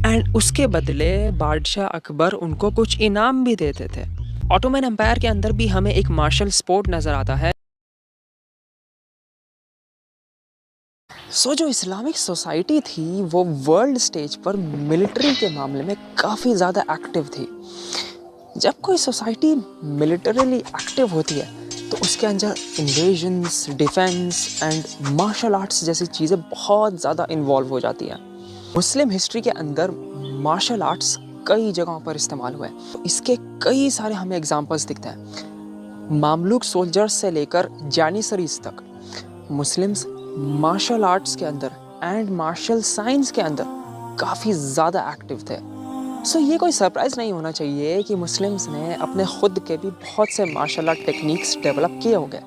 And उसके बदले बादशाह अकबर उनको कुछ इनाम भी देते थे। ऑटोमन एम्पायर के अंदर भी हमें एक मार्शल स्पोर्ट नज़र आता है। जो इस्लामिक सोसाइटी थी वो वर्ल्ड स्टेज पर मिलिट्री के मामले में काफ़ी ज़्यादा एक्टिव थी। जब कोई सोसाइटी मिलिटरीली एक्टिव होती है तो उसके अंदर invasions, defence and martial arts जैसी चीज़ें बहुत ज़्यादा इन्वॉल्व हो जाती हैं। मुस्लिम हिस्ट्री के अंदर मार्शल आर्ट्स कई जगहों पर इस्तेमाल हुए हैं। तो इसके कई सारे हमें एग्जांपल्स दिखते हैं। मामलुक सोल्जर्स से लेकर जानिसरीज तक मुस्लिम्स मार्शल आर्ट्स के अंदर एंड मार्शल साइंस के अंदर काफ़ी ज़्यादा एक्टिव थे। ये कोई सरप्राइज़ नहीं होना चाहिए कि मुस्लिम्स ने अपने खुद के भी बहुत से मार्शल आर्ट टेक्निक्स डेवलप किए होंगे।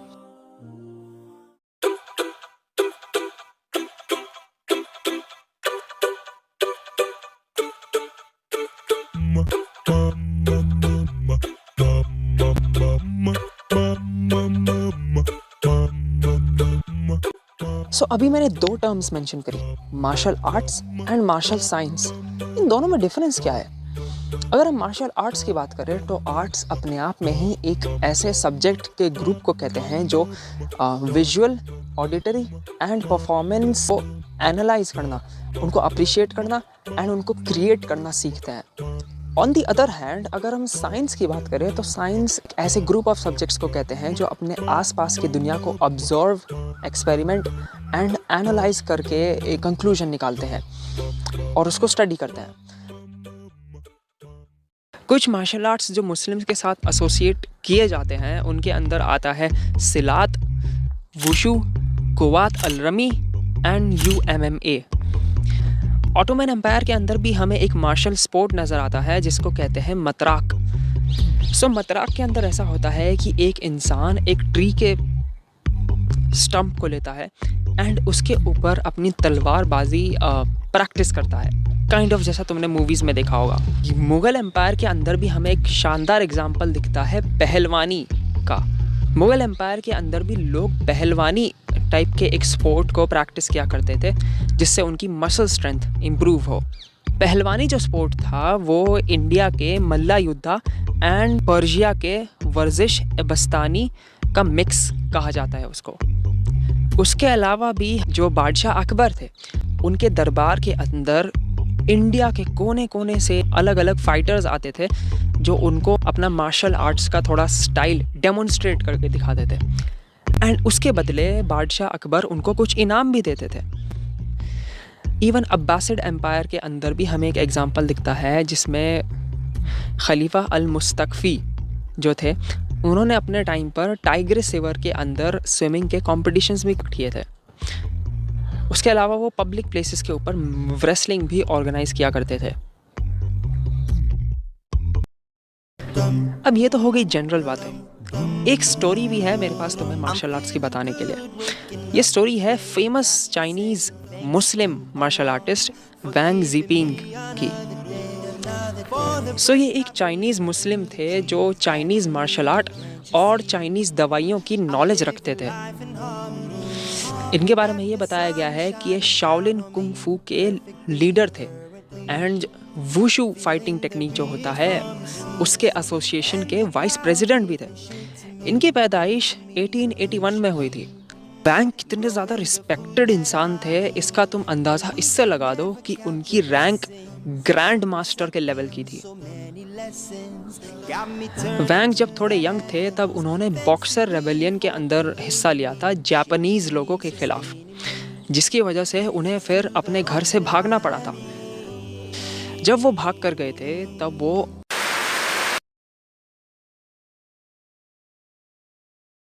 अभी मैंने दो टर्म्स मेंशन करी, martial arts and martial science. इन दोनों में डिफरेंस क्या है? अगर हम मार्शल आर्ट्स की बात करें तो आर्ट्स अपने आप में ही एक ऐसे सब्जेक्ट के ग्रुप को कहते हैं जो विजुअल, ऑडिटरी एंड परफॉर्मेंस को एनालाइज करना, उनको अप्रिशिएट करना एंड उनको क्रिएट करना सीखते हैं। ऑन दी अदर हैंड अगर हम साइंस की बात करें तो साइंस ऐसे ग्रुप ऑफ सब्जेक्ट्स को कहते हैं जो अपने आसपास की दुनिया को ऑब्जर्व, एक्सपेरिमेंट एंड एनालाइज करके एक कंक्लूजन निकालते हैं और उसको स्टडी करते हैं। कुछ मार्शल आर्ट्स जो मुस्लिम्स के साथ एसोसिएट किए जाते हैं उनके अंदर आता है सिलात, वुशु, कुवात अल रमी एंड UMMA। ऑटोमन एम्पायर के अंदर भी हमें एक मार्शल स्पोर्ट नज़र आता है जिसको कहते हैं मतराक। मतराक के अंदर ऐसा होता है कि एक इंसान एक ट्री के स्टंप को लेता है एंड उसके ऊपर अपनी तलवारबाजी प्रैक्टिस करता है, काइंड ऑफ जैसा तुमने मूवीज़ में देखा होगा। मुग़ल एम्पायर के अंदर भी हमें एक शानदार एग्जाम्पल दिखता है पहलवानी का। मुग़ल एम्पायर के अंदर भी लोग पहलवानी टाइप के एक स्पोर्ट को प्रैक्टिस किया करते थे जिससे उनकी मसल स्ट्रेंथ इम्प्रूव हो। पहलवानी जो स्पोर्ट था वो इंडिया के मल्ला युद्धा एंड पर्शिया के वर्जिश बस्तानी का मिक्स कहा जाता है उसको। उसके अलावा भी जो बादशाह अकबर थे उनके दरबार के अंदर इंडिया के कोने कोने से अलग अलग फाइटर्स आते थे जो उनको अपना मार्शल आर्ट्स का थोड़ा स्टाइल डेमोन्स्ट्रेट करके दिखाते थे एंड उसके बदले बादशाह अकबर उनको कुछ इनाम भी देते थे। इवन अब्बासिड एम्पायर के अंदर भी हमें एक एग्जांपल दिखता है जिसमें खलीफा अल मुस्तकफ़ी जो थे उन्होंने अपने टाइम पर टाइग्रिस रिवर के अंदर स्विमिंग के कॉम्पिटिशन्स भी किए थे। उसके अलावा वो पब्लिक प्लेसेस के ऊपर रेसलिंग भी ऑर्गेनाइज किया करते थे। अब ये तो हो गई जनरल बातें। एक स्टोरी भी है मेरे पास तुम्हें मार्शल आर्ट्स की बताने के लिए। ये स्टोरी है फेमस चाइनीज़ मुस्लिम मार्शल आर्टिस्ट वैंग ज़ीपिंग की। ये एक चाइनीज़ मुस्लिम थे जो चाइनीज़ मार्शल आर्ट और चाइनीज़ दवाइयों की नॉलेज रखते थे। इनके बारे में ये बताया गया है कि ये शाओलिन कुंग फू के लीडर थे एंड वुशु फाइटिंग टेक्निक जो होता है उसके एसोसिएशन के वाइस प्रेसिडेंट भी थे। इनकी पैदाइश 1881 में हुई थी। वैंग कितने ज़्यादा रिस्पेक्टेड इंसान थे इसका तुम अंदाज़ा इससे लगा दो कि उनकी रैंक ग्रैंड मास्टर के लेवल की थी। वैंग जब थोड़े यंग थे तब उन्होंने बॉक्सर रेबेलियन के अंदर हिस्सा लिया था जापानीज़ लोगों के खिलाफ, जिसकी वजह से उन्हें फिर अपने घर से भागना पड़ा था। जब वो भाग कर गए थे तब वो